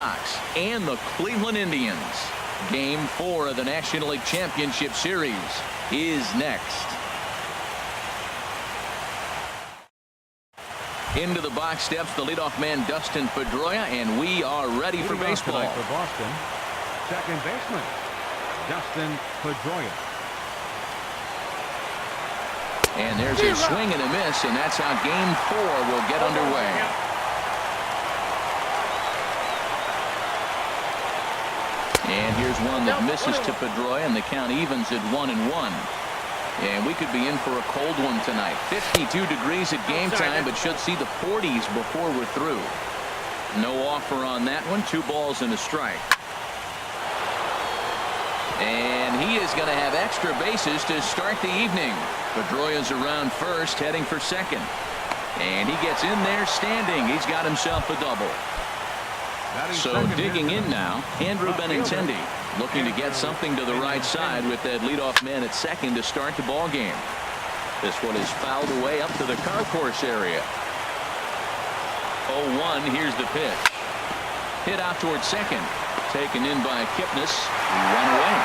Sox and the Cleveland Indians. Game 4 of the National League Championship Series is next. Into the box steps the leadoff man Dustin Pedroia, and we are ready for baseball. For Boston, second baseman Dustin Pedroia. And there's a swing and a miss, and that's how Game 4 will get underway. And here's one that misses to Pedroia, and the count evens at 1-1. And we could be in for a cold one tonight. 52 degrees at game time, but should see the 40s before we're through. No offer on that one. 2 balls and a strike. And he is going to have extra bases to start the evening. Pedroia's around first, heading for second. And he gets in there standing. He's got himself a double. So digging in now, Andrew Benintendi looking to get something to the right side with that leadoff man at second to start the ball game. This one is fouled away up to the concourse area. 0-1. Here's the pitch. Hit out towards second. Taken in by Kipnis. Run away.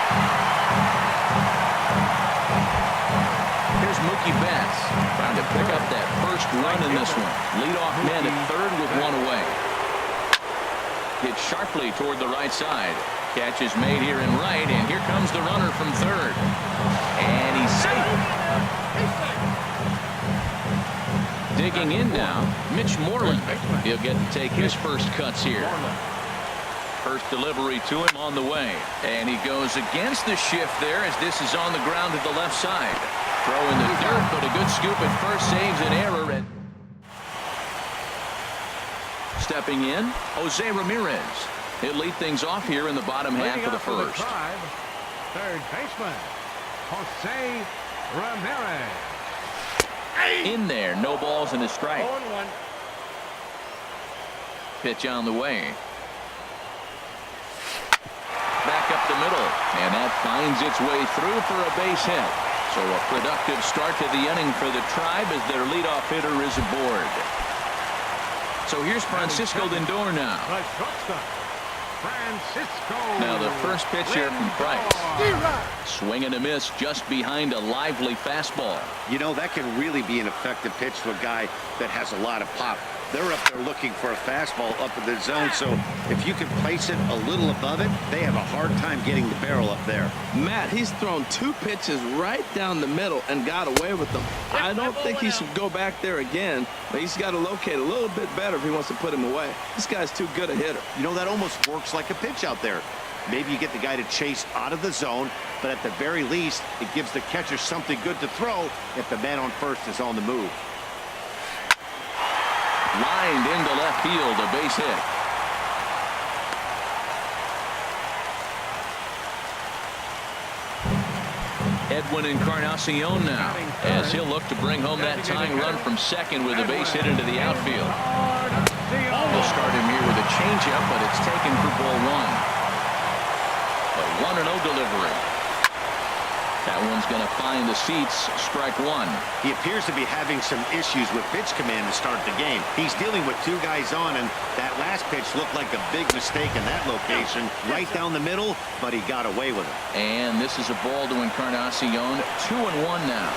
Here's Mookie Betts trying to pick up that first run in this one. Leadoff man at third with 1 away. Hit sharply toward the right side. Catch is made here in right, and here comes the runner from third. And he's safe. Digging in now, Mitch Moreland. He'll get to take his first cuts here. First delivery to him on the way. And he goes against the shift there as this is on the ground to the left side. Throw in the dirt, but a good scoop at first saves an error. And stepping in, Jose Ramirez. He'll lead things off here in the bottom half of the first. Third baseman, Jose Ramirez. In there, no balls and a strike. Pitch on the way. Back up the middle, and that finds its way through for a base hit. So a productive start to the inning for the Tribe as their leadoff hitter is aboard. So here's Francisco Lindor now. Now the first pitch here from Price. Swing and a miss just behind a lively fastball. You know, that can really be an effective pitch to a guy that has a lot of pop. They're up there looking for a fastball up in the zone, so if you can place it a little above it, they have a hard time getting the barrel up there. Matt, he's thrown 2 pitches right down the middle and got away with them. I don't think he should go back there again, but he's got to locate a little bit better if he wants to put him away. This guy's too good a hitter. You know, that almost works like a pitch out there. Maybe you get the guy to chase out of the zone, but at the very least, it gives the catcher something good to throw if the man on first is on the move. Lined into left field, a base hit. Edwin Encarnacion now, as he'll look to bring home that tying run from second with a base hit into the outfield. We'll start him here with a changeup, but it's taken for ball 1. A 1-0 delivery. That one's going to find the seats. Strike 1. He appears to be having some issues with pitch command to start the game. He's dealing with 2 guys on, and that last pitch looked like a big mistake in that location. Right down the middle, but he got away with it. And this is a ball to Encarnacion. 2-1 now.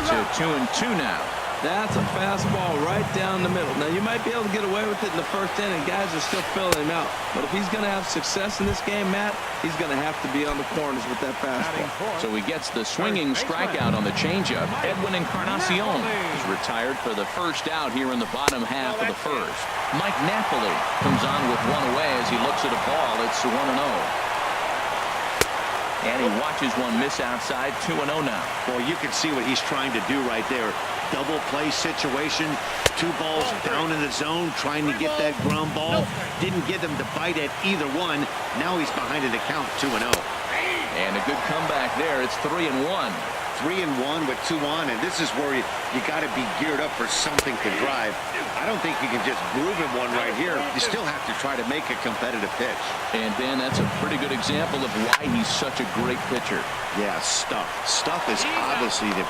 So 2-2 now. That's a fastball right down the middle. Now, you might be able to get away with it in the first inning. Guys are still filling him out. But if he's going to have success in this game, Matt, he's going to have to be on the corners with that fastball. So he gets the swinging strikeout on the changeup. Edwin Encarnacion is retired for the first out here in the bottom half of the first. Mike Napoli comes on with 1 away as he looks at a ball. It's 1-0. And he watches one miss outside. 2-0 now. Well, you can see what he's trying to do right there. Double play situation. 2 balls down in the zone, trying to get that ground ball. Didn't get him to bite at either one. Now he's behind in the count, 2-0. And a good comeback there. It's 3-1. 3-1 with 2 on, and this is where you got to be geared up for something to drive. I don't think you can just groove him one right here. You still have to try to make a competitive pitch. And Ben, that's a pretty good example of why he's such a great pitcher. Yeah, Stuff. Stuff is obviously the...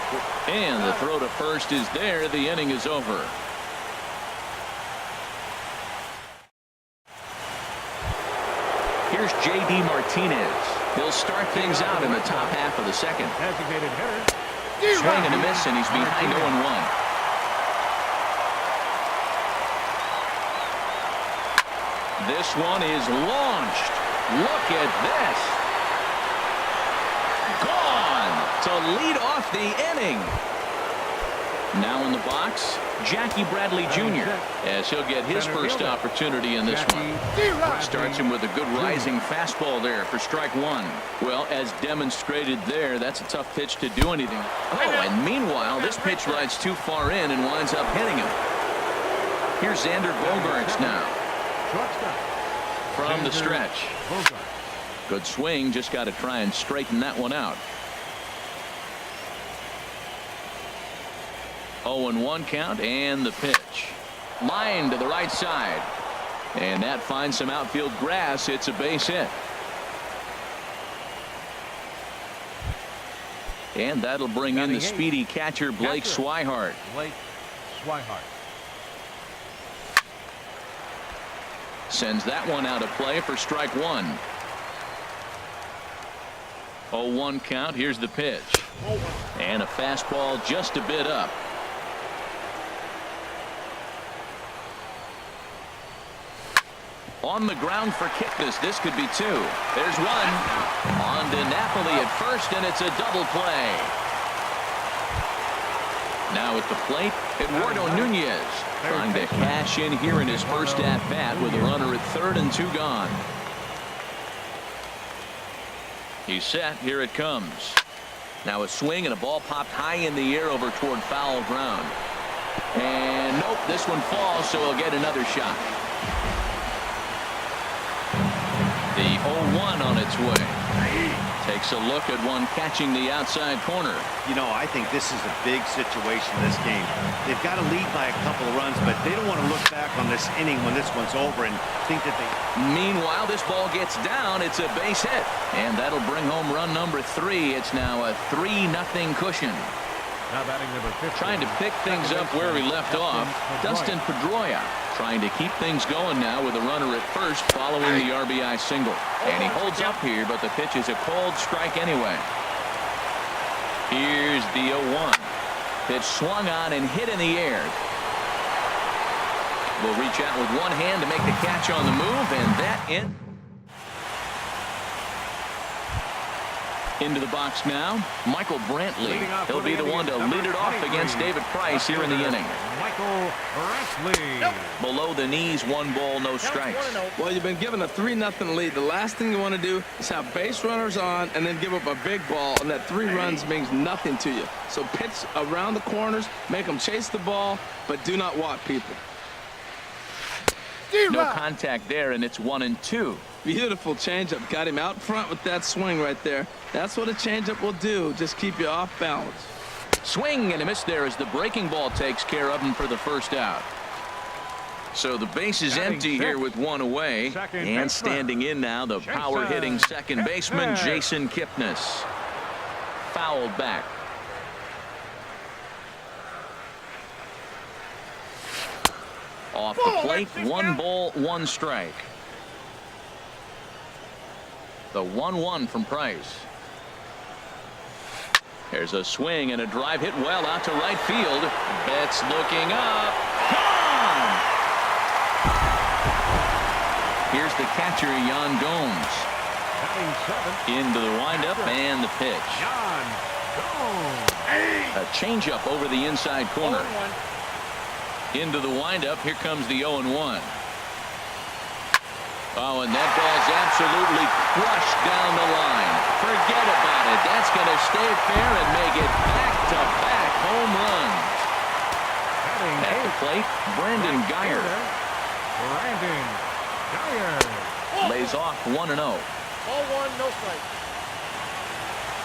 And the throw to first is there. The inning is over. Here's J.D. Martinez. He'll start things out in the top half of the second. Designated hitter. Swing and a miss, and he's behind 0-1. This one is launched. Look at this. Gone to lead off the inning. Now in the box, Jackie Bradley Jr. as he'll get his first opportunity in this one. Starts him with a good rising fastball there for strike one. Well, as demonstrated there, that's a tough pitch to do anything. Oh, and meanwhile, this pitch rides too far in and winds up hitting him. Here's Xander Bogaerts now. From the stretch. Good swing, just got to try and straighten that one out. 0-1 count, and the pitch. Line to the right side. And that finds some outfield grass. It's a base hit. And that'll bring in the speedy catcher, Blake Swihart. Sends that one out of play for strike one. 0-1 count. Here's the pitch. And a fastball just a bit up. On the ground for Kipnis. This could be two. There's one. On to Napoli at first, and it's a double play. Now at the plate, Eduardo Nunez trying to cash in here in his first at-bat with a runner at third and two gone. He's set. Here it comes. Now a swing and a ball popped high in the air over toward foul ground. And nope, this one falls, so he'll get another shot. The 0-1 on its way. Takes a look at one catching the outside corner. You know, I think this is a big situation in this game. They've got to lead by a couple of runs, but they don't want to look back on this inning when this one's over and think that they... Meanwhile, this ball gets down. It's a base hit. And that'll bring home run number 3. It's now a 3-0 cushion. Now batting number 50. Trying to pick things up where he left off. Dustin Pedroia trying to keep things going now with a runner at first following the RBI single. And he holds up here, but the pitch is a cold strike anyway. Here's the 0-1. Pitch swung on and hit in the air. Will reach out with one hand to make the catch on the move, and that in. Into the box now, Michael Brantley. He'll be the one to lead it off against David Price here in the inning. Michael Brantley. Below the knees, 1 ball, no strikes. Well, you've been given a 3-0 lead. The last thing you want to do is have base runners on and then give up a big ball, and that 3 runs means nothing to you. So pitch around the corners, make them chase the ball, but do not walk people. No contact there, and it's 1-2. Beautiful changeup. Got him out front with that swing right there. That's what a changeup will do. Just keep you off balance. Swing and a miss there as the breaking ball takes care of him for the first out. So the base is empty here with 1 away. And standing in now, the power-hitting second baseman, Jason Kipnis. Fouled back. Off the plate, 1 ball, 1 strike. The 1-1 from Price. There's a swing and a drive hit well out to right field. Betts looking up. Gone! Here's the catcher, Yan Gomes. Into the windup and the pitch. A changeup over the inside corner. Into the windup. Here comes the 0-1. Oh, and that ball's absolutely crushed down the line. Forget about it. That's going to stay fair and make it back-to-back home runs. At the plate, Brandon Guyer. Lays off 1-0. Ball 1, no strike.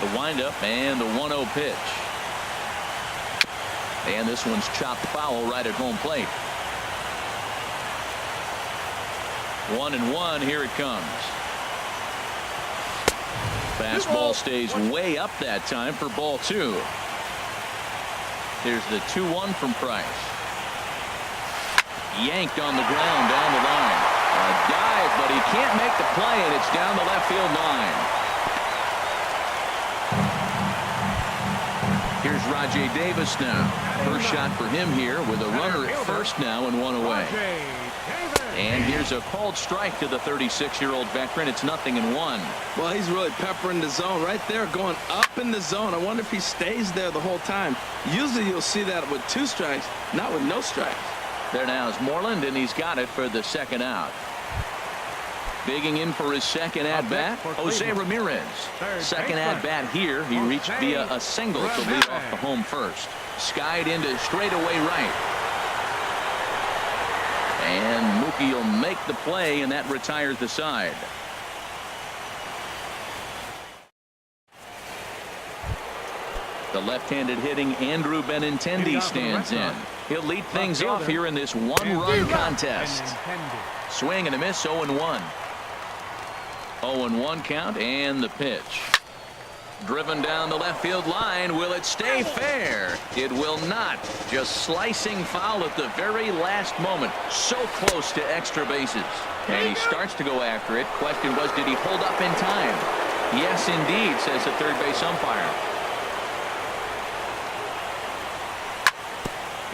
The windup and the 1-0 pitch. And this one's chopped foul right at home plate. 1-1. Here it comes. Fastball stays way up that time for ball 2. Here's the 2-1 from Price. Yanked on the ground down the line. A dive, but he can't make the play, and it's down the left field line. Here's Rajay Davis now. First shot for him here with a runner at first now and one away. And here's a called strike to the 36-year-old veteran. It's 0-1. Well, he's really peppering the zone right there, going up in the zone. I wonder if he stays there the whole time. Usually you'll see that with 2 strikes, not with no strikes. There now is Moreland, and he's got it for the second out. Digging in for his second at-bat, Jose Ramirez. Second at-bat here. He reached via a single to lead off the home first. Skied into straightaway right. And Mookie will make the play, and that retires the side. The left-handed hitting Andrew Benintendi stands in. He'll lead things off here in this one-run contest. Swing and a miss, 0-1. 0-1 count, and the pitch. Driven down the left field line. Will it stay fair? It will not. Just slicing foul at the very last moment. So close to extra bases. And he starts to go after it. Question was, did he hold up in time? Yes, indeed, says the third base umpire.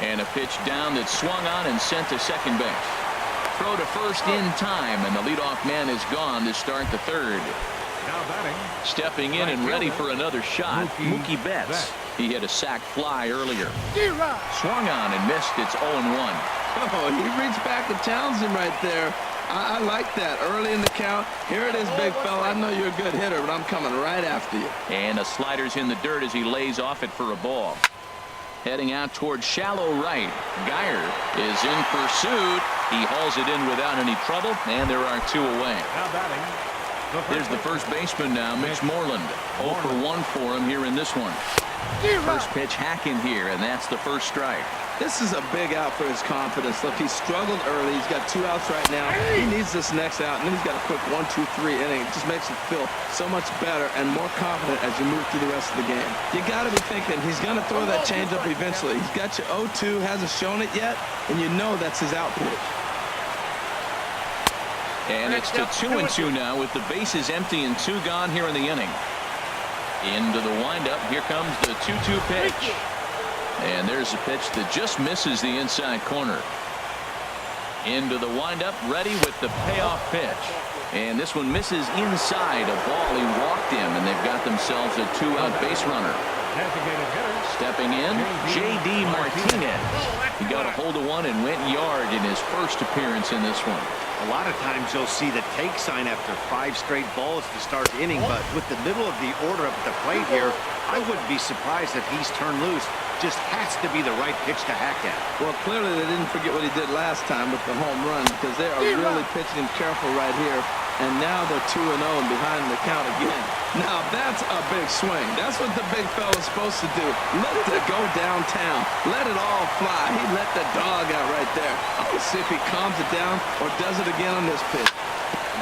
And a pitch down that swung on and sent to second base. Throw to first in time, and the leadoff man is gone to start the third. Now batting. Stepping in and ready for another shot, Mookie Betts. He hit a sac fly earlier. Swung on and missed. It's 0-1. Oh, he reached back to Townsend right there. I like that. Early in the count. Here it is, big fella. I know you're a good hitter, but I'm coming right after you. And a slider's in the dirt as he lays off it for a ball. Heading out towards shallow right. Geyer is in pursuit. He hauls it in without any trouble, and there are 2 away. Now batting. There's the first baseman now, Mitch Moreland. 0 for 1 for him here in this one. First pitch hacking here, and that's the first strike. This is a big out for his confidence. Look, he struggled early. He's got 2 outs right now. He needs this next out, and then he's got a quick 1, 2, 3 inning. It just makes you feel so much better and more confident as you move through the rest of the game. You got to be thinking he's going to throw that changeup eventually. He's got you 0-2, hasn't shown it yet, and you know that's his out pitch. And it's to 2-2 now with the bases empty and 2 gone here in the inning. Into the windup. Here comes the 2-2 pitch. And there's a pitch that just misses the inside corner. Into the windup, ready with the payoff pitch. And this one misses inside a ball he walked him, and they've got themselves a 2-out base runner. Stepping in, J.D. Martinez. He got a hold of one and went yard in his first appearance in this one. A lot of times you'll see the take sign after 5 straight balls to start the inning, but with the middle of the order up at the plate here, I wouldn't be surprised if he's turned loose. Just has to be the right pitch to hack at. Well, clearly they didn't forget what he did last time with the home run, because they are really pitching him careful right here. And now they're 2-0 and behind the count again. Now that's a big swing. That's what the big fella's supposed to do. Let it go downtown. Let it all fly. He let the dog out right there. I want to see if he calms it down or does it again on this pitch.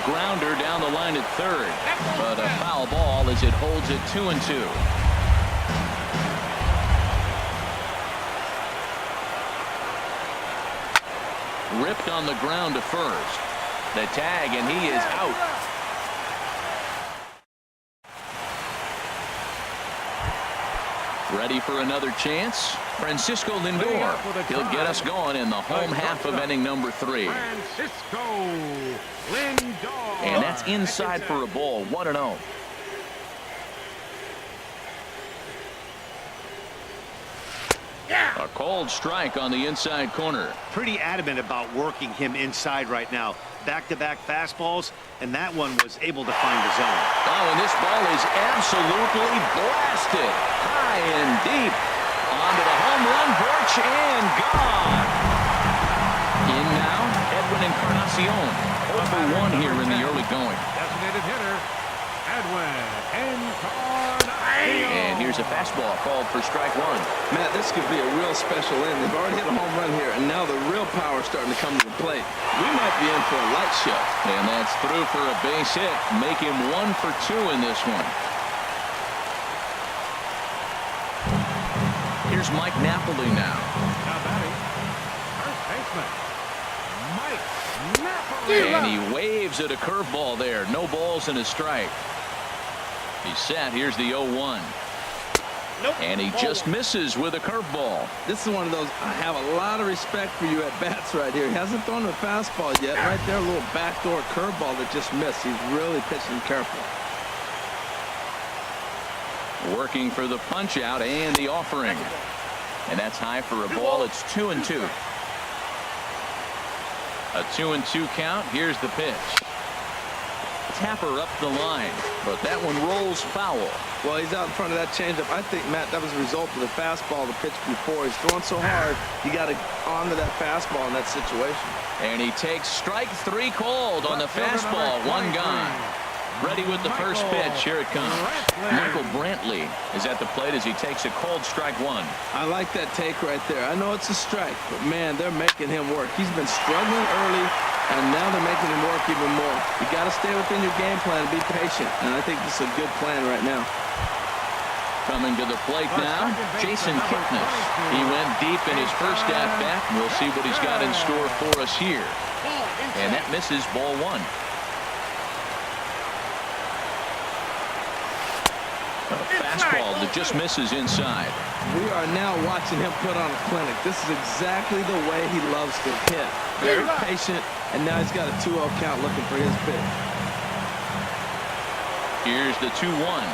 Grounder down the line at third, but a foul ball as it holds it 2-2. Ripped on the ground to first. The tag, and he is out. Ready for another chance. Francisco Lindor. He'll get us going in the home half of inning number 3. Francisco Lindor. And that's inside for a ball. 1-0. A cold strike on the inside corner. Pretty adamant about working him inside right now. Back-to-back fastballs, and that one was able to find the zone. Oh, and this ball is absolutely blasted. High and deep. Onto the home run porch and gone. In now, Edwin Encarnacion. 0 for 1 here in the early going. Designated hitter, Edwin Encarnacion. And here's a fastball called for strike 1. Matt, this could be a real special inning. They've already hit a home run here, and now the real power is starting to come to the plate. We might be in for a light show. And that's through for a base hit. Make him 1 for 2 in this one. Here's Mike Napoli now. Now batting, first baseman, Mike And he waves at a curveball there. No balls and a strike. He's set. Here's the 0-1. And he just misses with a curveball. This is one of those, I have a lot of respect for you at bats right here. He hasn't thrown a fastball yet. Right there, a little backdoor curveball that just missed. He's really pitching careful. Working for the punch out and the offering. And that's high for a ball. It's 2-2. A 2-2 count. Here's the pitch. Tapper up the line, but that one rolls foul. Well, he's out in front of that changeup. I think, Matt, that was a result of the fastball the pitch before. He's throwing so hard, you got to honor that fastball in that situation. And he takes strike 3 called on the fastball. 1 gone. Ready with the first pitch. Here it comes. Michael Brantley is at the plate as he takes a called strike 1. I like that take right there. I know it's a strike, but man, they're making him work. He's been struggling early, and now they're making him work even more. You got to stay within your game plan and be patient, and I think this is a good plan right now. Coming to the plate now, Jason Kipnis. He went deep in his first at-bat. We'll see what he's got in store for us here. And that misses ball 1. A fastball that just misses inside. We are now watching him put on a clinic. This is exactly the way he loves to hit. Very patient, and now he's got a 2-0 count looking for his pitch. Here's the 2-1.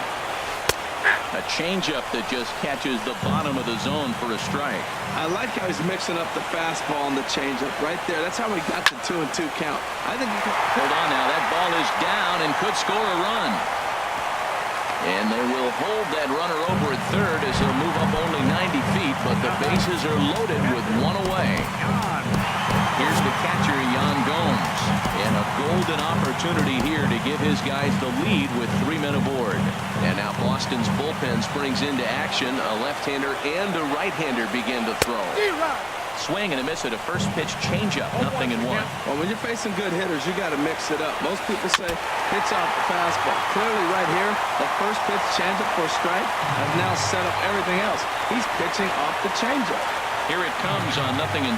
A changeup that just catches the bottom of the zone for a strike. I like how he's mixing up the fastball and the changeup right there. That's how we got the 2-2 count. I think he can... Hold on now. That ball is down and could score a run. And they will hold that runner over at third as he'll move up only 90 feet, but the bases are loaded with 1 away. Here's the catcher, Yan Gomes, and a golden opportunity here to give his guys the lead with 3 men aboard. And now Boston's bullpen springs into action. A left-hander and a right-hander begin to throw. Swing and a miss at a first pitch changeup. 0-1. Well, when you're facing good hitters, you got to mix it up. Most people say pitch off the fastball. Clearly right here, that first pitch changeup for a strike has now set up everything else. He's pitching off the changeup. Here it comes on 0-2.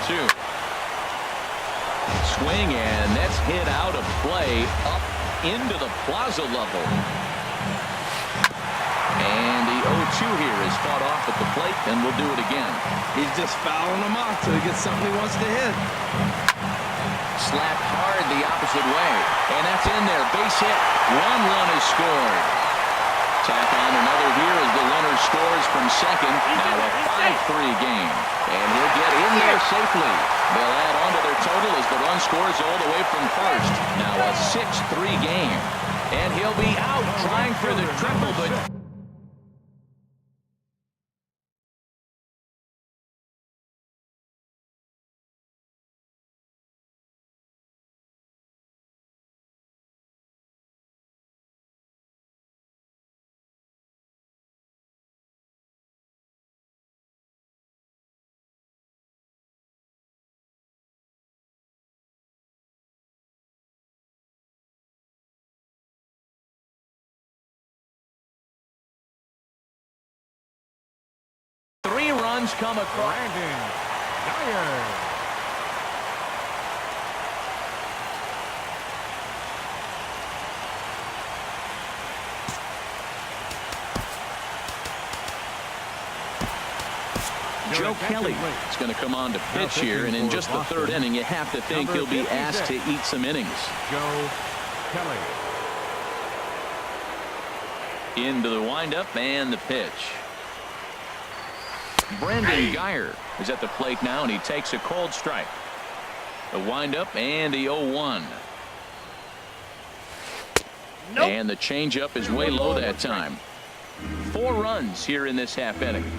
Swing, and that's hit out of play up into the plaza level. And the 0-2 here is fought off at the plate, and we'll do it again. He's just fouling them off till he gets something he wants to hit. Slapped hard the opposite way, and that's in there. Base hit. 1 run is scored. Tack on another here as the runner scores from second. Now a 5-3 game, and he'll get in there safely. They'll add on to their total as the run scores all the way from first. Now a 6-3 game, and he'll be out trying for the triple, but... Three runs come across. Brandon Dyer. Joe Kelly is going to come on to pitch here, and in just the 3rd inning, you have to think he'll be asked to eat some innings. Joe Kelly. Into the windup and the pitch. Brandon Dyer is at the plate now, and he takes a called strike. The windup and the 0-1. And the changeup is way low that time. 4 runs here in this half inning.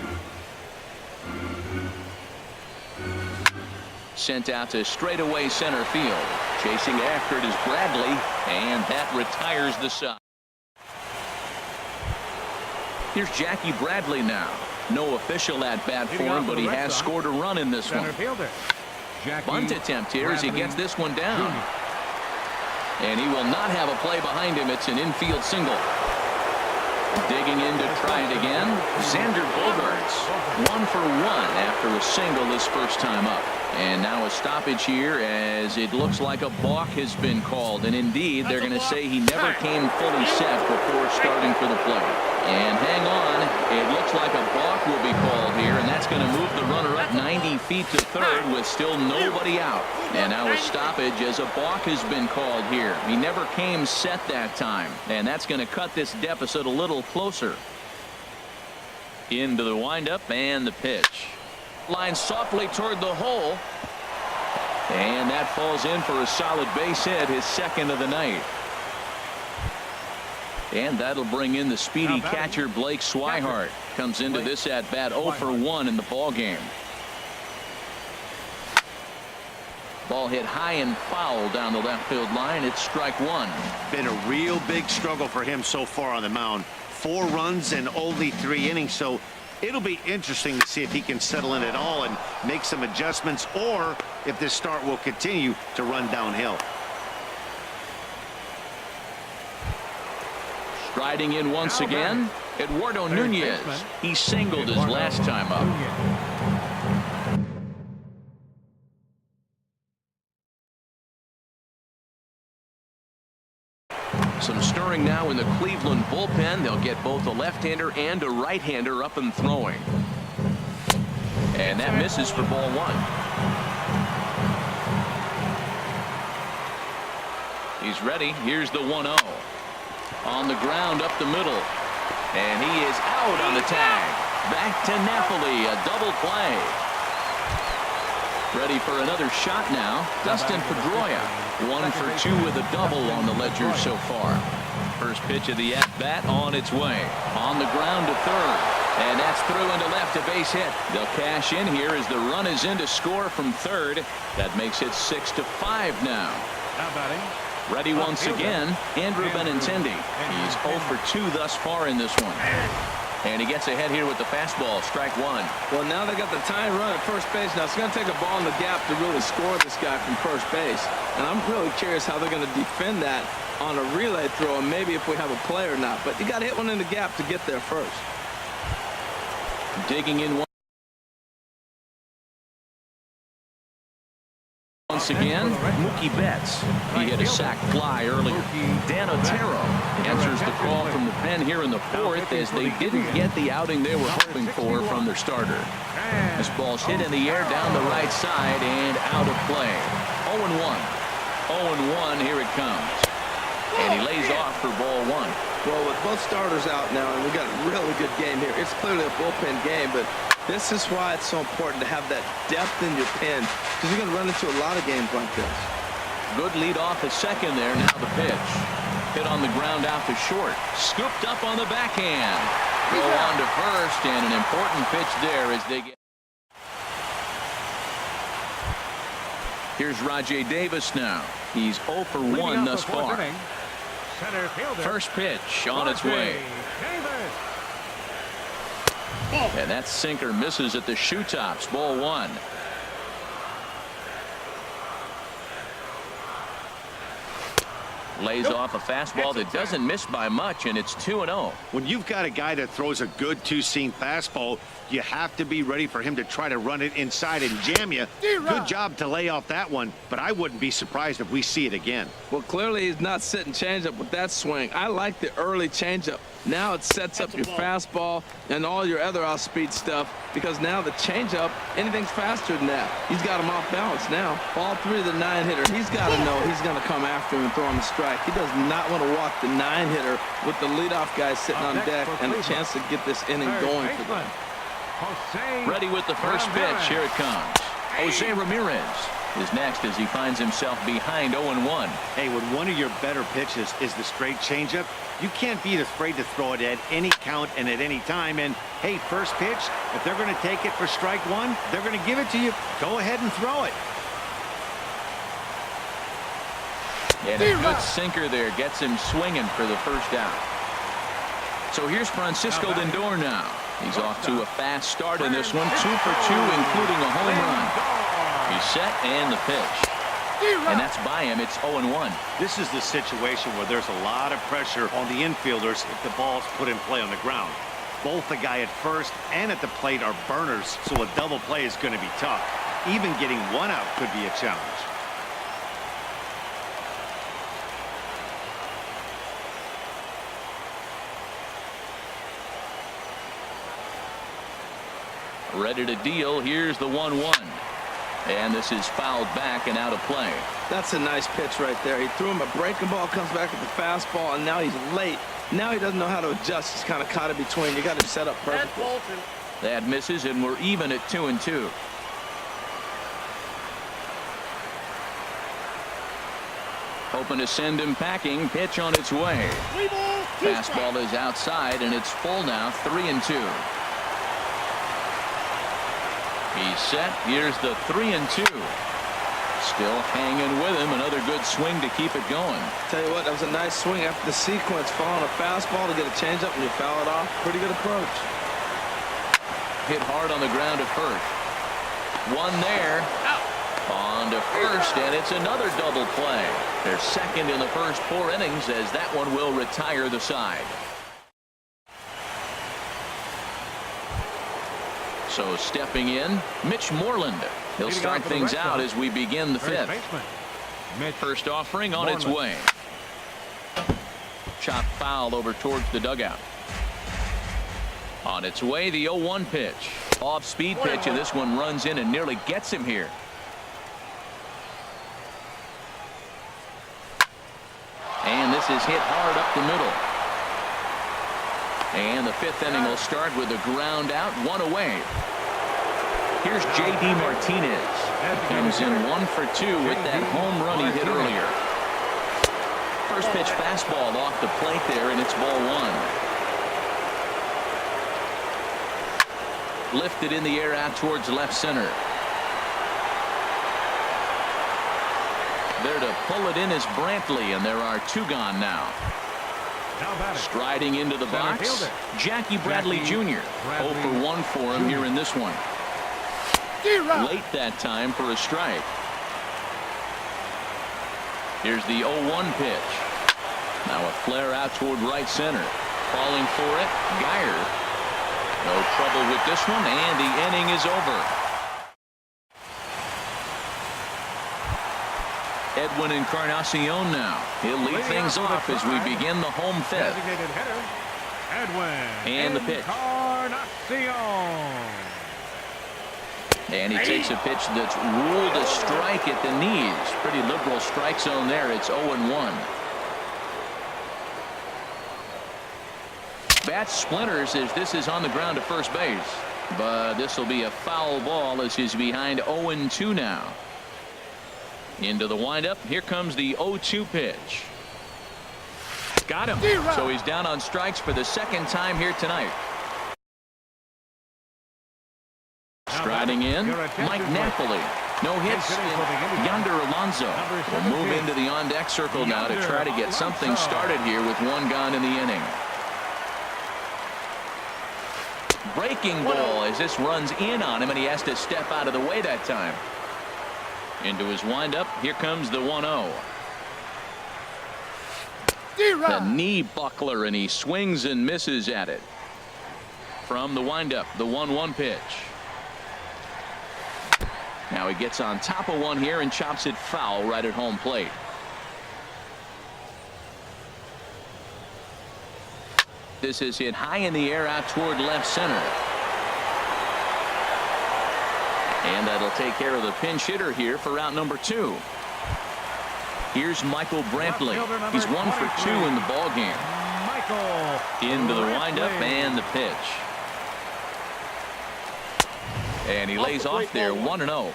Sent out to straightaway center field. Chasing after it is Bradley, and that retires the side. Here's Jackie Bradley now. No official at-bat for him, but he has scored a run in this one. Bunt attempt here as he gets this one down. And he will not have a play behind him. It's an infield single. Digging in to try it again, Xander Bogaerts. 1 for 1 after a single his first time up. And now a stoppage here as it looks like a balk has been called. And indeed, they're going to say he never came fully set before starting for the play. And hang on, it looks like a balk will be called here, and that's going to move the runner up 90 feet to third with still nobody out. And now a stoppage as a balk has been called here. He never came set that time, and that's going to cut this deficit a little closer. Into the windup and the pitch. Line softly toward the hole. And that falls in for a solid base hit, his second of the night. And that'll bring in the speedy catcher Blake Swihart. Comes into this at bat 0 for 1 in the ball game. Ball hit high and foul down the left field line. It's strike one. Been a real big struggle for him so far on the mound. 4 runs in only 3 innings, so it'll be interesting to see if he can settle in at all and make some adjustments, or if this start will continue to run downhill. Striding in once again, Eduardo Nunez. He singled his last time up. Some stirring now in the Cleveland bullpen. They'll get both a left-hander and a right-hander up and throwing. And that misses for ball 1. He's ready. Here's the 1-0. On the ground up the middle. And he is out on the tag. Back to Napoli. A double play. Ready for another shot now. Dustin Pedroia. 1 for 2 with a double on the ledger so far. First pitch of the at-bat on its way. On the ground to third. And that's through into left, a base hit. They'll cash in here as the run is in to score from third. That makes it 6-5 now. Now batting. Ready once again, Andrew Benintendi. He's 0 for 2 thus far in this one. And he gets ahead here with the fastball, strike 1. Well, now they got the tying run at first base. Now it's going to take a ball in the gap to really score this guy from first base. And I'm really curious how they're going to defend that on a relay throw, and maybe if we have a play or not. But you got to hit one in the gap to get there first. Digging in once again, Mookie Betts. He hit a sac fly earlier. Dan Otero answers the call from the pen here in the 4th as they didn't get the outing they were hoping for from their starter. This ball's hit in the air down the right side and out of play. 0-1. 0-1, here it comes. And he lays off for ball 1. Well, with both starters out now, and we got a really good game here. It's clearly a bullpen game, but this is why it's so important to have that depth in your pen, because you're going to run into a lot of games like this. Good lead off at second there. Now the pitch. Hit on the ground out to short. Scooped up on the backhand. Go on to first, and an important pitch there as they get. Here's Rajay Davis now. He's 0 for 1 thus far. First pitch on its way. And that sinker misses at the shoe tops. Ball 1. Lays off a fastball that doesn't miss by much, and it's 2-0. When you've got a guy that throws a good two-seam fastball, you have to be ready for him to try to run it inside and jam you. Good job to lay off that one, but I wouldn't be surprised if we see it again. Well, clearly he's not sitting changeup with that swing. I like the early changeup. Now it sets up your fastball and all your other off-speed stuff, because now the changeup, anything's faster than that. He's got him off balance now. Ball 3 of the 9-hitter. He's got to know he's going to come after him and throw him a strike. He does not want to walk the 9-hitter with the leadoff guy sitting on deck and a chance to get this inning going for them. Ready with the first pitch. Here it comes. Jose Ramirez is next as he finds himself behind 0-1. Hey, when one of your better pitches is the straight changeup, you can't be afraid to throw it at any count and at any time. And hey, first pitch, if they're going to take it for strike 1, they're going to give it to you. Go ahead and throw it. And a good sinker there gets him swinging for the first out. So here's Francisco Lindor now. He's off to a fast start in this one. 2 for 2, including a home run. He's set and the pitch. And that's by him. It's 0-1. This is the situation where there's a lot of pressure on the infielders if the ball's put in play on the ground. Both the guy at first and at the plate are burners, so a double play is going to be tough. Even getting one out could be a challenge. Ready to deal. Here's the 1-1. And this is fouled back and out of play. That's a nice pitch right there. He threw him a breaking ball, comes back with the fastball, and now he's late. Now he doesn't know how to adjust. He's kind of caught in between. You got to set up perfectly. That misses, and we're even at 2-2. Hoping to send him packing. Pitch on its way. Fastball is outside, and it's full now. 3-2. He's set. Here's the 3-2. Still hanging with him. Another good swing to keep it going. Tell you what, that was a nice swing after the sequence. Following a fastball to get a changeup and you foul it off. Pretty good approach. Hit hard on the ground at first. One there. Out. On to first, and it's another double play. They're second in the first 4 innings as that one will retire the side. So stepping in, Mitch Moreland. He'll start things out as we begin the 5th. First offering on its way. Chop foul over towards the dugout. On its way, the 0-1 pitch. Off-speed pitch, and this one runs in and nearly gets him here. And this is hit hard up the middle. And the 5th inning will start with a ground out, 1 away. Here's J.D. Martinez. He comes in 1 for 2 with that home run he hit earlier. First pitch fastball off the plate there, and it's ball 1. Lifted in the air out towards left center. There to pull it in is Brantley, and there are 2 gone now. Striding into the box, Jackie Bradley Jr. 0 for 1 for him here in this one. Late that time for a strike. Here's the 0-1 pitch. Now a flare out toward right center. Falling for it, Geyer. No trouble with this one, and the inning is over. Edwin Encarnacion now. He'll lead things off as we begin the home 5th. And the pitch. And he takes a pitch that's ruled a strike at the knees. Pretty liberal strike zone there. It's 0-1. Bat splinters as this is on the ground to first base. But this will be a foul ball as he's behind 0-2 now. Into the windup. Here comes the 0-2 pitch. Got him. So he's down on strikes for the 2nd time here tonight. Striding in, Mike Napoli. No hits. Yonder Alonso will move into the on-deck circle now to try to get something started here with 1 gone in the inning. Breaking ball as this runs in on him, and he has to step out of the way that time. Into his windup. Here comes the 1-0. The knee buckler, and he swings and misses at it. From the windup, the 1-1 pitch. Now he gets on top of one here and chops it foul right at home plate. This is hit high in the air out toward left center. And that'll take care of the pinch hitter here for out number 2. Here's Michael Brantley. He's 1 for 2 in the ball game. Into the windup and the pitch. And he lays off there 1-0.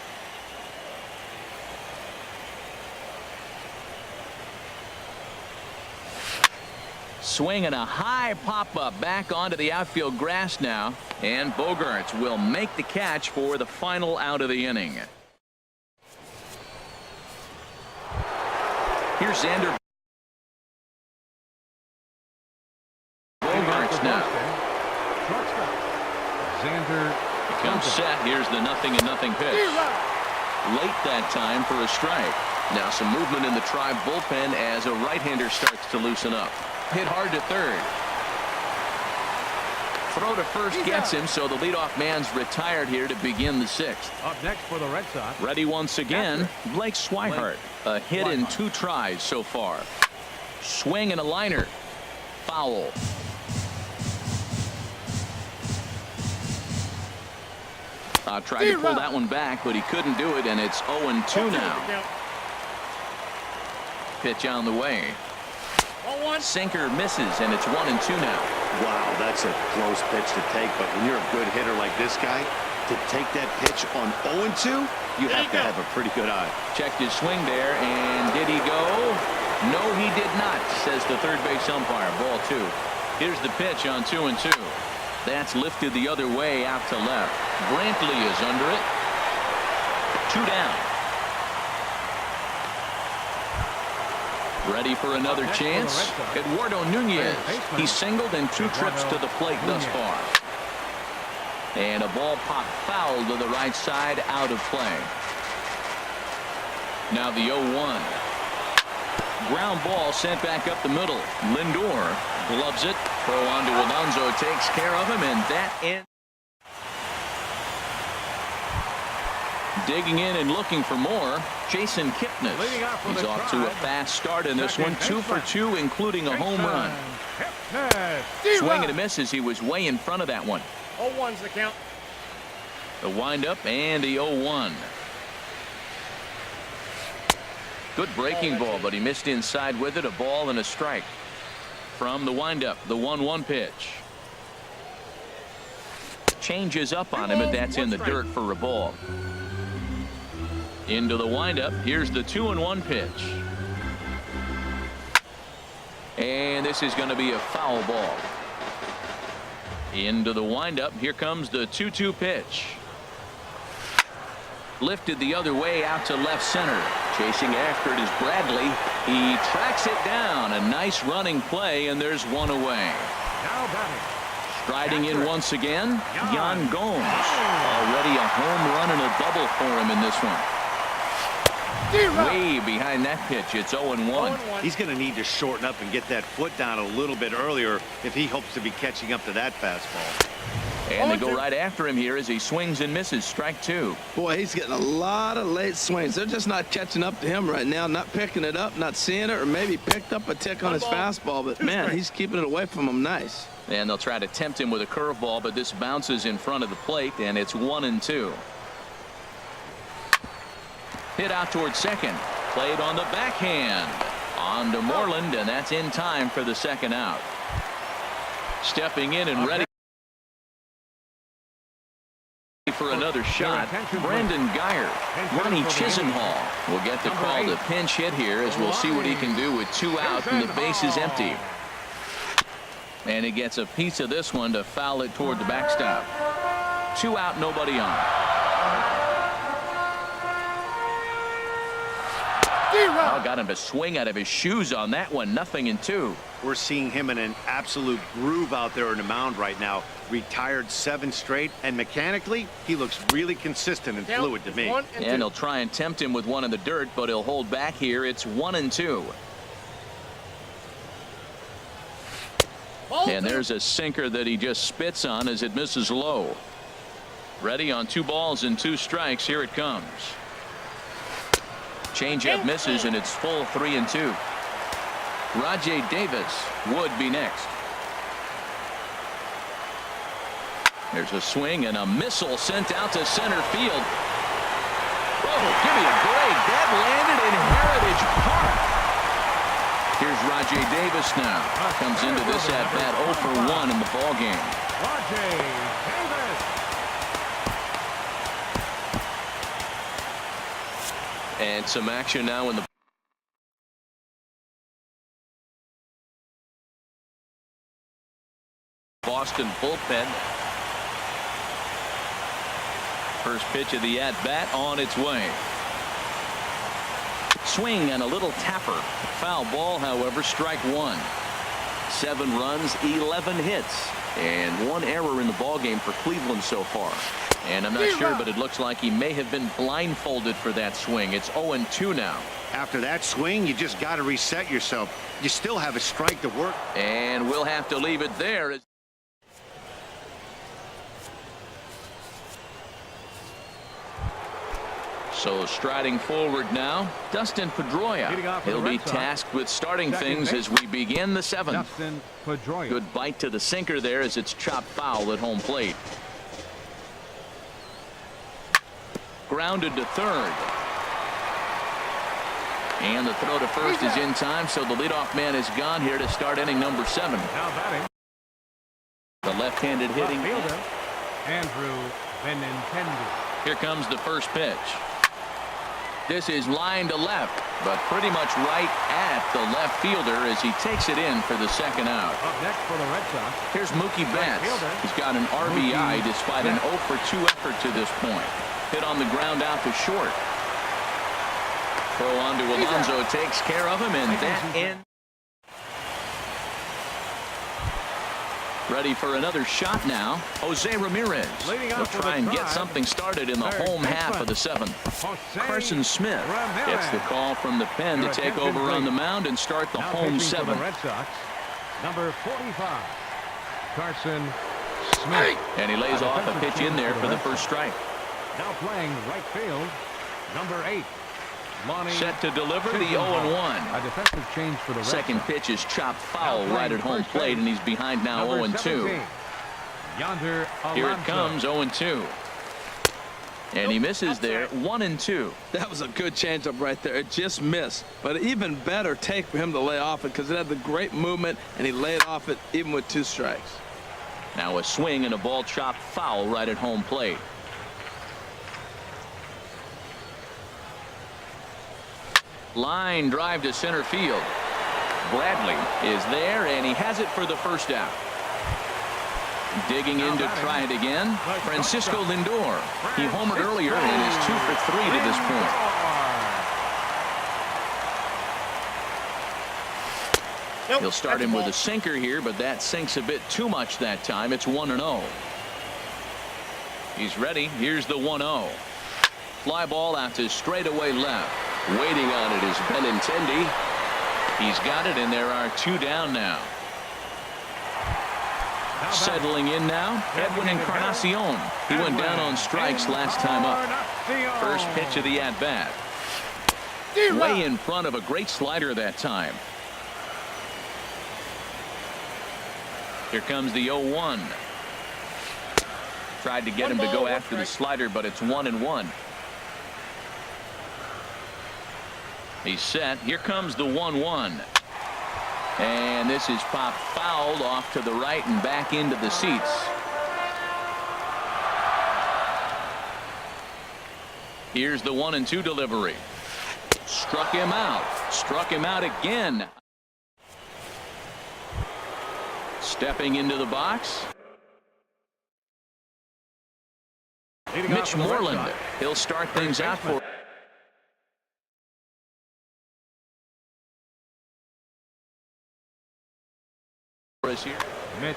Swing and a high pop-up back onto the outfield grass now. And Bogaerts will make the catch for the final out of the inning. Here's Xander Bogaerts now. Comes set. Here's the 0-0 pitch. Late that time for a strike. Now some movement in the Tribe bullpen as a right-hander starts to loosen up. Hit hard to third. Throw to first He's gets out. him, so the leadoff man's retired here to begin the sixth. Up next for the Red Sox. Ready once again, Blake Swihart. A hit in 2 tries so far. Swing and a liner. Foul. Tried to pull that one back, but he couldn't do it, and it's 0-2 now. Pitch on the way. Sinker misses, and it's 1-2 now. Wow, that's a close pitch to take, but when you're a good hitter like this guy, to take that pitch on 0-2, you have to have a pretty good eye. Checked his swing there, and did he go? No, he did not, says the third base umpire. Ball 2. Here's the pitch on 2-2. That's lifted the other way out to left. Brantley is under it. 2 down. Ready for another chance. Eduardo Nunez. He singled in 2 trips to the plate thus far. And a ball pop foul to the right side, out of play. Now the 0-1. Ground ball sent back up the middle. Lindor gloves it. Throw on to Alonso, takes care of him, and that ends. Digging in and looking for more, Jason Kipnis. He's off to a fast start in this one. 2 for 2, including a home run. Swing and a miss as he was way in front of that one. 0-1's the count. The windup and the 0-1. Good breaking ball, but he missed inside with it. A ball and a strike. From the windup, the 1-1 pitch. Changes up on him, and that's in the dirt for a ball. Into the windup. Here's the 2-1 pitch. And this is going to be a foul ball. Into the windup. Here comes the 2-2 pitch. Lifted the other way out to left center. Chasing after it is Bradley. He tracks it down. A nice running play, and there's one away. Now batting. Striding in once again, Yan Gomes. Already a home run and a double for him in this one. Way behind that pitch. It's 0-1. He's going to need to shorten up and get that foot down a little bit earlier if he hopes to be catching up to that fastball. And they go right after him here as he swings and misses. Strike 2. Boy, he's getting a lot of late swings. They're just not catching up to him right now, not picking it up, not seeing it, or maybe picked up a tick on his fastball. But, man, he's keeping it away from him nice. And they'll try to tempt him with a curveball, but this bounces in front of the plate, and it's 1-2. Hit out towards second. Played on the backhand. On to Moreland, and that's in time for the second out. Stepping in and ready for another shot, Brandon Geyer. Ronnie Chisenhall will get the call to pinch hit here, as we'll see what he can do with 2 out and the base is empty. And he gets a piece of this one to foul it toward the backstop. 2 out, nobody on. Oh, got him to swing out of his shoes on that one. 0-2. We're seeing him in an absolute groove out there in the mound right now. Retired 7 straight, and mechanically, he looks really consistent and fluid to me. And he'll try and tempt him with one in the dirt, but he'll hold back here. It's 1-2. And there's a sinker that he just spits on as it misses low. Ready on 2 balls and 2 strikes. Here it comes. Changeup misses, and it's full 3-2. Rajay Davis would be next. There's a swing and a missile sent out to center field. Oh, give me a break. That landed in Heritage Park. Here's Rajay Davis now. Comes into this at bat 0 for 1 in the ball game. Rajay Davis. And some action now in the Boston bullpen. First pitch of the at-bat on its way. Swing and a little tapper. Foul ball, however, strike 1. 7 runs, 11 hits, and 1 error in the ballgame for Cleveland so far. And I'm not sure, but it looks like he may have been blindfolded for that swing. It's 0-2 now. After that swing, you just got to reset yourself. You still have a strike to work. And we'll have to leave it there. So striding forward now, Dustin Pedroia. He'll be tasked with starting things as we begin the seventh. Dustin Pedroia. Good bite to the sinker there as it's chopped foul at home plate. Grounded to third. And the throw to first is in time, so the leadoff man is gone here to start inning number 7. Now batting. The left-handed hitting. Fielder, Andrew Benintendi. Here comes the first pitch. This is line to left, but pretty much right at the left fielder as he takes it in for the second out. Up next for the Red Sox. Here's Mookie Betts. He's got an RBI despite an 0 for 2 effort to this point. Hit on the ground out to short. Throw on to Alonso takes care of him, and that ends. Ready for another shot now. Jose Ramirez. He'll try and get something started in the home half of the 7th. Carson Smith gets the call from the pen to take over on the mound and start the home 7th. Red Sox, number 45, Carson Smith. And he lays off a pitch in there for the first strike. Now playing right field, number 8. Set to deliver the 0-1. A defensive change for the Red Second Sox. pitch is chopped foul right at home plate, and he's behind now 0-2. Yonder Here it comes, 0-2. And he misses there, 1-2. That was a good changeup right there. It just missed. But an even better take for him to lay off it because it had the great movement, and he laid off it even with 2 strikes. Now a swing and a ball chopped foul right at home plate. Line drive to center field. Bradley is there, and he has it for the first out. Digging in to try it again, Francisco Lindor. He homered earlier and is 2 for 3 to this point. He'll start him with a sinker here, but that sinks a bit too much that time. It's 1-0. He's ready. Here's the 1-0. Fly ball out to straightaway left. Waiting on it is Benintendi. He's got it, and there are 2 down now. Settling in now, Edwin Encarnacion. He went down on strikes last time up. First pitch of the at-bat. Way in front of a great slider that time. Here comes the 0-1. Tried to get him to go after the slider, but it's 1-1. He's set. Here comes the 1-1. And this is popped fouled off to the right and back into the seats. Here's the 1-2 delivery. Struck him out. Struck him out again. Stepping into the box. Mitch Moreland. He'll start things out for us here. Mitch.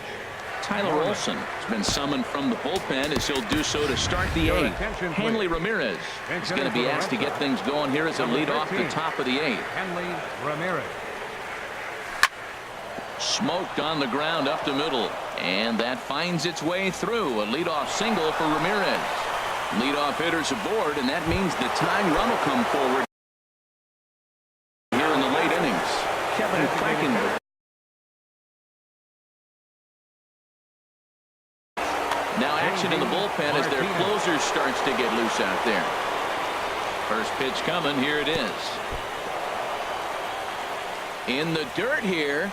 Tyler Olson has been summoned from the bullpen as he'll do so to start the 8th. Hanley Ramirez is going to be asked to get things going here as a lead off the top of the 8th. Hanley Ramirez. Smoked on the ground up the middle, and that finds its way through. A leadoff single for Ramirez. Leadoff hitters aboard, and that means the tying run will come forward here in the late innings. Kevin Frankenberg. Now action in the bullpen as their closer starts to get loose out there. First pitch coming. Here it is. In the dirt here.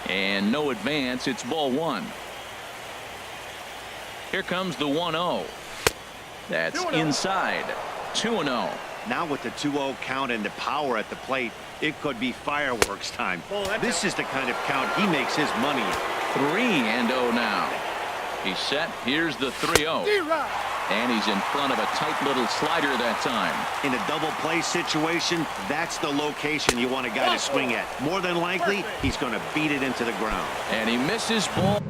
And no advance. It's ball 1. Here comes the 1-0. That's inside. 2-0. Now with the 2-0 count and the power at the plate, it could be fireworks time. This is the kind of count he makes his money in. 3-0 now. He's set. Here's the 3-0. And he's in front of a tight little slider that time. In a double play situation, that's the location you want a guy to swing at. More than likely, he's going to beat it into the ground. And he misses ball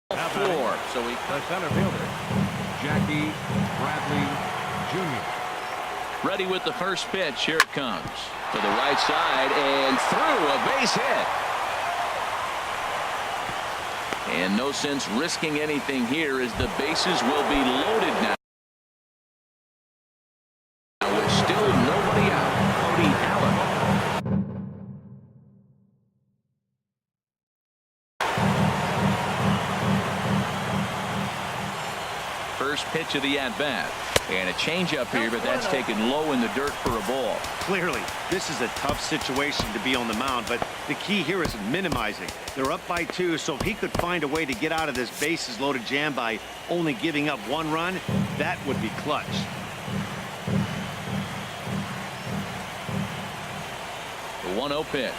4. So he The center fielder, Jackie Bradley Jr. ready with the first pitch. Here it comes. To the right side and through, a base hit. And no sense risking anything here as the bases will be loaded now. With still nobody out. Cody Allen. First pitch of the at-bat. And a changeup here, but that's taken low in the dirt for a ball. Clearly, this is a tough situation to be on the mound, but the key here is minimizing. They're up by 2, so if he could find a way to get out of this bases loaded jam by only giving up 1 run, that would be clutch. The 1-0 pitch.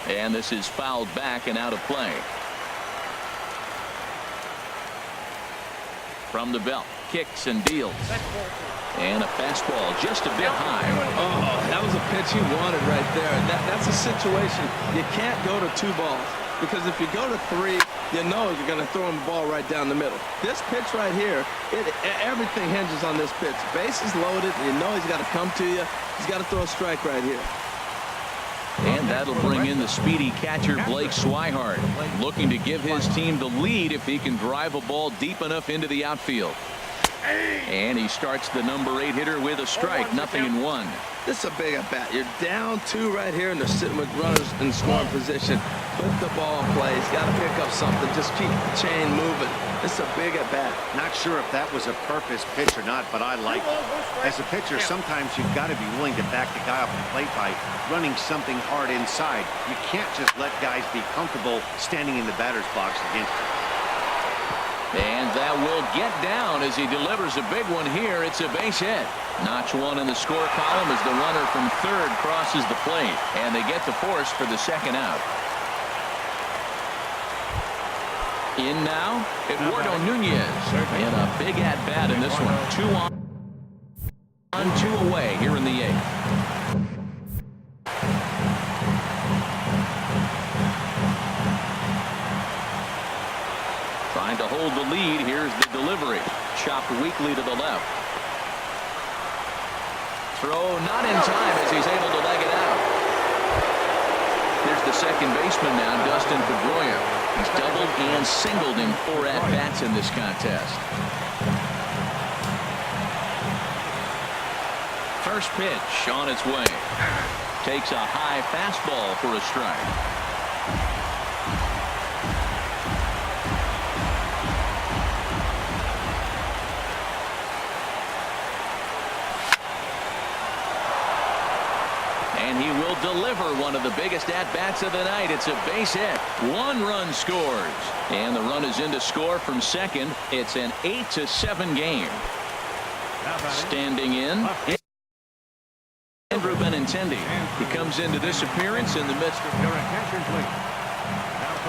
And this is fouled back and out of play. From the belt, kicks and deals. And a fastball just a bit high. Oh, that was a pitch he wanted right there. That's a situation. You can't go to 2 balls. Because if you go to 3, you know you're going to throw him the ball right down the middle. This pitch right here, everything hinges on this pitch. Bases loaded. You know he's got to come to you. He's got to throw a strike right here. And that'll bring in the speedy catcher Blake Swihart, looking to give his team the lead if he can drive a ball deep enough into the outfield. And he starts the number 8 hitter with a strike, 0-1. This is a big at bat. You're down 2 right here, and they're sitting with runners in scoring position. Put the ball in play. He's got to pick up something. Just keep the chain moving. This is a big at bat. Not sure if that was a purpose pitch or not, but I like it. As a pitcher, sometimes you've got to be willing to back the guy off the plate by running something hard inside. You can't just let guys be comfortable standing in the batter's box against you. And that will get down as he delivers a big one here. It's a base hit. Notch 1 in the score column as the runner from third crosses the plate. And they get the force for the second out. In now, Eduardo Nunez. And a big at-bat in this one. 2 on, 2 away here in the 8th. Trying to hold the lead. Here's the delivery. Chopped weakly to the left. Throw not in time as he's able to leg it out. Here's the second baseman now, Dustin Pedroia. He's doubled and singled in 4 at-bats in this contest. First pitch on its way. Takes a high fastball for a strike. And he will deliver one of the biggest at-bats of the night. It's a base hit. 1 run scores. And the run is in to score from second. It's an 8-7 game. Standing in, Andrew Benintendi. He comes into this appearance in the midst of...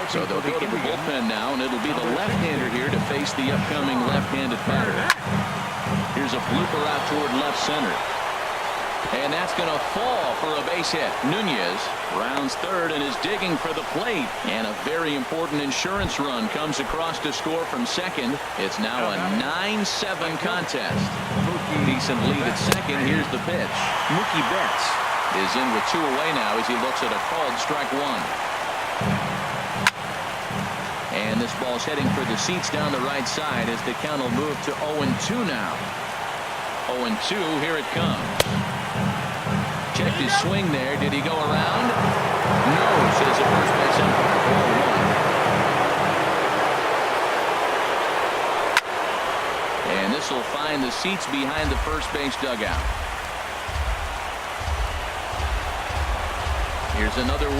So they'll go to the bullpen now, and it'll be the left-hander here to face the upcoming left-handed batter. Here's a blooper out toward left center. And that's going to fall for a base hit. Nunez rounds third and is digging for the plate. And a very important insurance run comes across to score from second. It's now a 9-7 contest. Decent lead at second. Here's the pitch. Mookie Betts is in with 2 away now as he looks at a called strike 1. And this ball's heading for the seats down the right side as the count will move to 0-2 now. 0-2, here it comes. Checked his swing there. Did he go around? No, says the first base umpire. Ball 1. And this will find the seats behind the first base dugout. Here's another 1-2.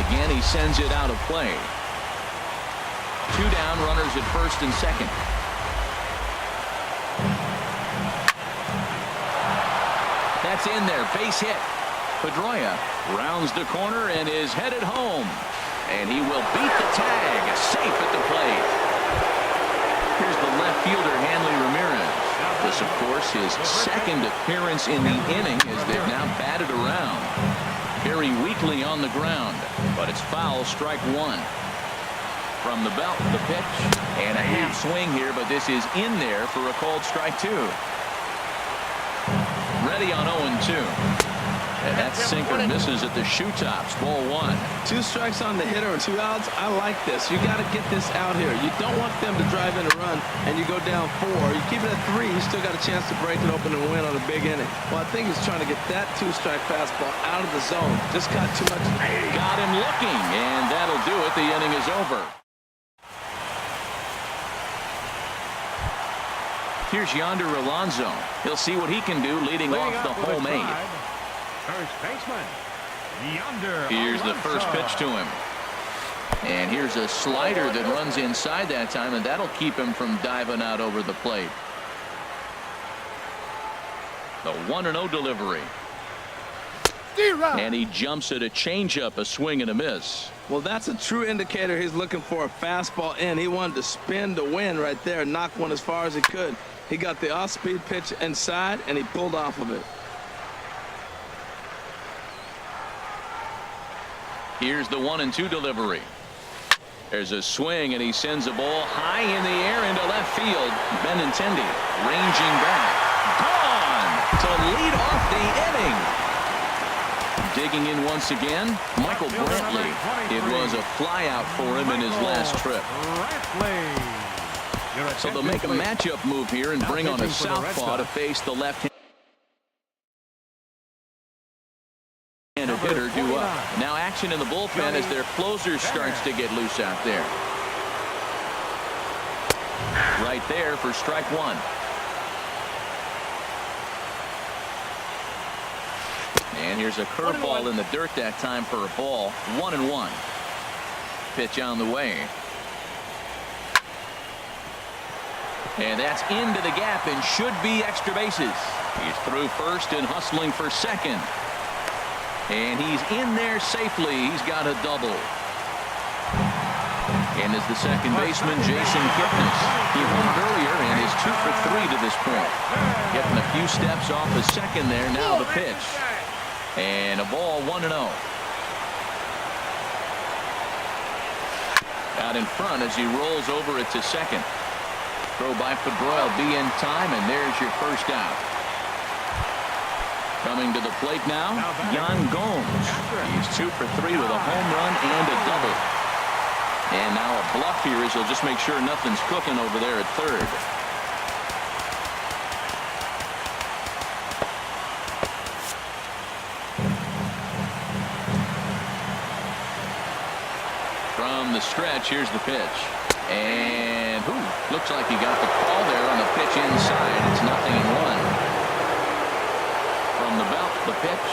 Again, he sends it out of play. 2 down, runners at first and second. That's in there. Base hit. Pedroia rounds the corner and is headed home. And he will beat the tag. Safe at the plate. Here's the left fielder, Hanley Ramirez. This, of course, his second appearance in the inning as they've now batted around. Very weakly on the ground. But it's foul, strike 1. From the belt, the pitch. And a half swing here, but this is in there for a called strike 2. Ready on 0-2. And that's sinker misses at the shoe tops. Ball 1. 2 strikes on the hitter and 2 outs. I like this. You got to get this out here. You don't want them to drive in a run and you go down 4. You keep it at 3, you still got a chance to break it open and win on a big inning. Well, I think he's trying to get that 2-strike fastball out of the zone. Just got too much. Got him looking, and that'll do it. The inning is over. Here's Yonder Alonso. He'll see what he can do leading off the home 8. First baseman, Yonder. Here's the first pitch to him. And here's a slider that runs inside that time, and that'll keep him from diving out over the plate. The 1-0 delivery. And he jumps at a changeup, a swing and a miss. Well, that's a true indicator he's looking for a fastball in. He wanted to spin to win right there and knock one as far as he could. He got the off-speed pitch inside, and he pulled off of it. Here's the 1-2 delivery. There's a swing, and he sends a ball high in the air into left field. Benintendi ranging back. Gone to lead off the inning. Digging in once again, Michael Brantley. It was a flyout for him in his last trip. So they'll make a matchup move here and bring on a southpaw to face the left-handed hitter due up. Now action in the bullpen as their closer starts to get loose out there. Right there for strike 1. And here's a curveball in the dirt that time for a ball. 1-1. Pitch on the way. And that's into the gap and should be extra bases. He's through first and hustling for second. And he's in there safely. He's got a double. And is the second baseman, Jason Kipnis. He homed earlier and is 2 for 3 to this point. Getting a few steps off the second there. Now the pitch. And a ball, 1-0. Out in front as he rolls over it to second. Throw by Pedroia will be in time, and there's your first out. Coming to the plate now, Yan Gomes. He's 2 for 3 with a home run and a double. And now a bluff here as he'll just make sure nothing's cooking over there at third. From the stretch, here's the pitch. And looks like he got the call there on the pitch inside. It's 0-1. From the belt, the pitch.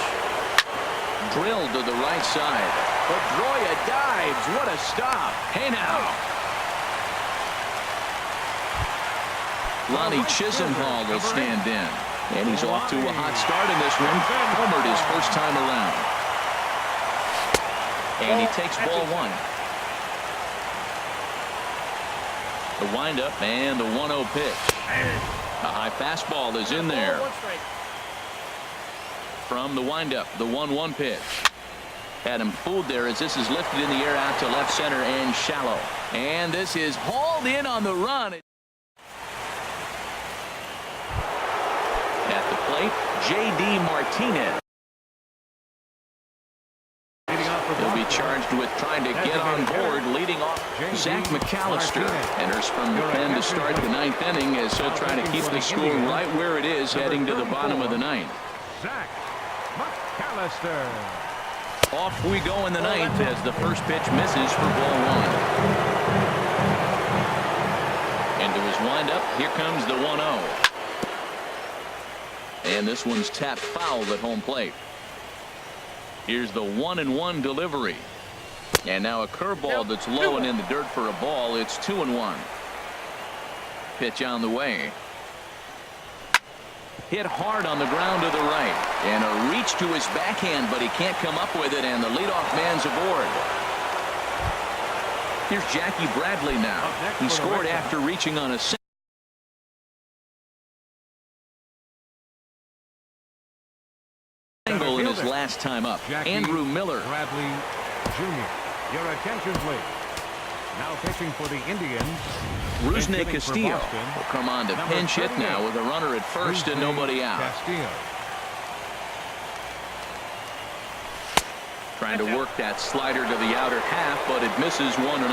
Drilled to the right side. Pedroia dives. What a stop. Hey now. Lonnie Chisenhall will stand in. And he's off to a hot start in this one. Homered his first time around. And he takes ball 1. The windup and the 1-0 pitch. A high fastball is in there. From the windup, the 1-1 pitch. Had him fooled there as this is lifted in the air out to left center and shallow. And this is hauled in on the run. At the plate, J.D. Martinez. He'll be charged with trying to get on board, leading off Zach McAllister. Enters from the pen to start the 9th inning as he'll try to keep the score right where it is heading to the bottom of the 9th. Zach McAllister. Off we go in the 9th as the first pitch misses for ball 1. Into his windup, here comes the 1-0. And this one's tapped foul at home plate. Here's the 1-1 delivery. And now a curveball that's low and in the dirt for a ball. It's 2-1. Pitch on the way. Hit hard on the ground to the right. And a reach to his backhand, but he can't come up with it, and the leadoff man's aboard. Here's Jackie Bradley now. He scored after reaching on a single in his last time up. Andrew Miller. Bradley Jr. Your attention, please. Now pitching for the Indians. Rusney Castillo will come on to pinch hit now with a runner at first and nobody out. Castillo. Trying to work that slider to the outer half, but it misses 1-0.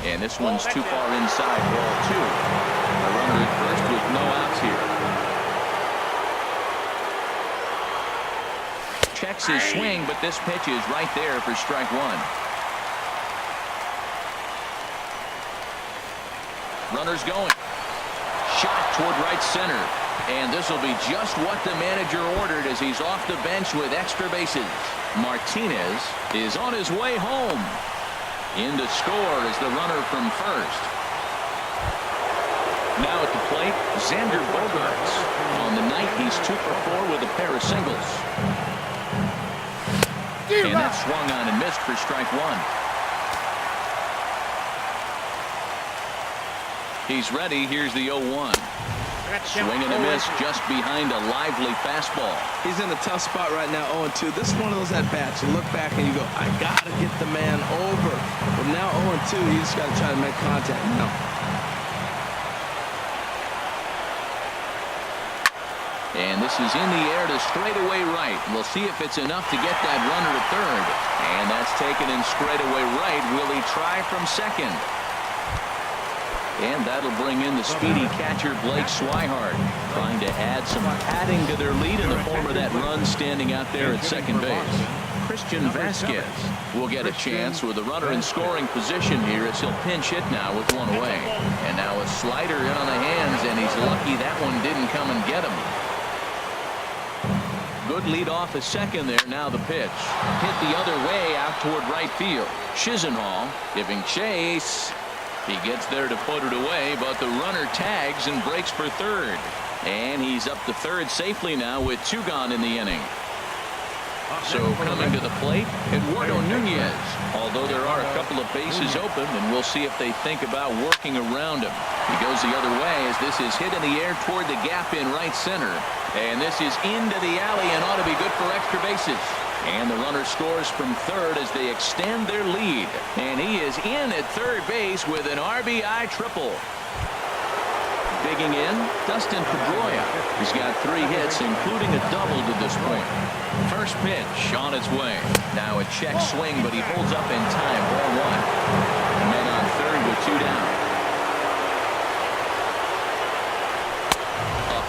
And this one's too far inside, ball 2. A runner at first with no outs here. Checks his swing, but this pitch is right there for strike 1. Runner's going. Shot toward right center. And this will be just what the manager ordered as he's off the bench with extra bases. Martinez is on his way home. In to score is the runner from first. Now at the plate, Xander Bogaerts. On the night, he's 2 for 4 with a pair of singles. And that swung on and missed for strike 1. He's ready. Here's the 0-1. Swing and a miss just behind a lively fastball. He's in a tough spot right now, 0-2. This is one of those at-bats. You look back and you go, I got to get the man over. But now 0-2, you just got to try to make contact now. And this is in the air to straightaway right. We'll see if it's enough to get that runner to third. And that's taken in straightaway right. Will he try from second? And that'll bring in the speedy catcher Blake Swihart, trying to add some padding to their lead in the form of that run standing out there at second base. Christian Vasquez will get a chance with a runner in scoring position here as he'll pinch hit now with 1 away. And now a slider in on the hands, and he's lucky that one didn't come and get him. Good lead off at second there. Now the pitch. Hit the other way out toward right field. Chisenhall giving chase. He gets there to put it away, but the runner tags and breaks for third. And he's up to third safely now with 2 gone in the inning. So coming to the plate, Eduardo Nunez. Although there are a couple of bases open, and we'll see if they think about working around him. He goes the other way as this is hit in the air toward the gap in right center. And this is into the alley and ought to be good for extra bases. And the runner scores from third as they extend their lead. And he is in at third base with an RBI triple. Digging in, Dustin Pedroia. He's got 3 hits, including a double to this point. First pitch on its way. Now a check swing, but he holds up in time. Ball 1. Men on third with 2 down.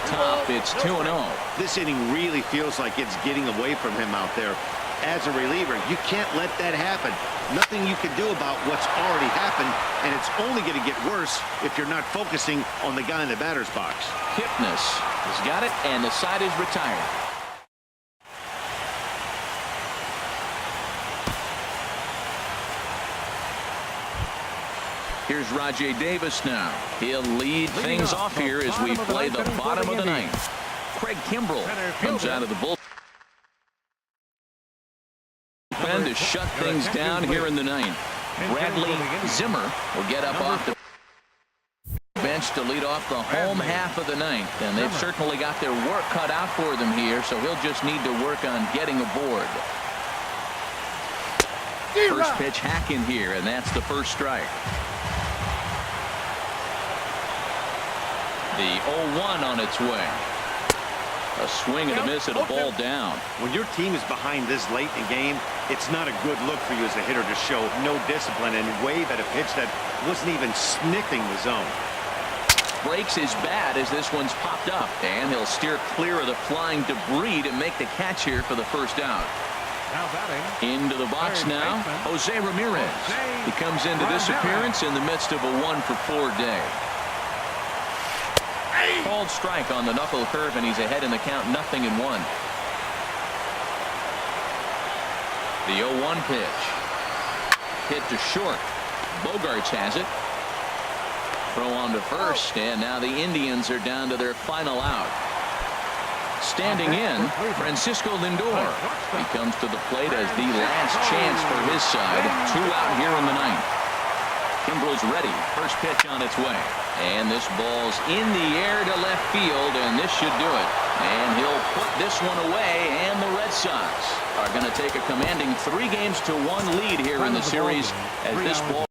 Top, it's 2-0. This inning really feels like it's getting away from him out there. As a reliever, you can't let that happen. Nothing you can do about what's already happened, and it's only going to get worse if you're not focusing on the guy in the batter's box. Kipnis has got it, and the side is retired. Here's Rajay Davis now. He'll lead things off here as we play the bottom of the 9th. Craig Kimbrell comes out of the bullpen to shut things down here in the 9th. Bradley Zimmer will get up off the bench to lead off the home half of the 9th. And they've certainly got their work cut out for them here, so he'll just need to work on getting aboard. First pitch hack in here, and that's the first strike. The 0-1 on its way. A swing and a miss and a ball down. When your team is behind this late in the game, it's not a good look for you as a hitter to show no discipline and wave at a pitch that wasn't even sniffing the zone. Breaks his bat as this one's popped up, and he'll steer clear of the flying debris to make the catch here for the first out. Into the box now, Jose Ramirez. He comes into this appearance in the midst of a 1-for-4 day. Called strike on the knuckle curve, and he's ahead in the count, 0-1. The 0-1 pitch. Hit to short. Bogaerts has it. Throw on to first, and now the Indians are down to their final out. Standing in, Francisco Lindor. He comes to the plate as the last chance for his side. 2 out here in the 9th. Kimbrell's ready. First pitch on its way. And this ball's in the air to left field, and this should do it. And he'll put this one away, and the Red Sox are going to take a commanding 3-1 lead here in the series as this ball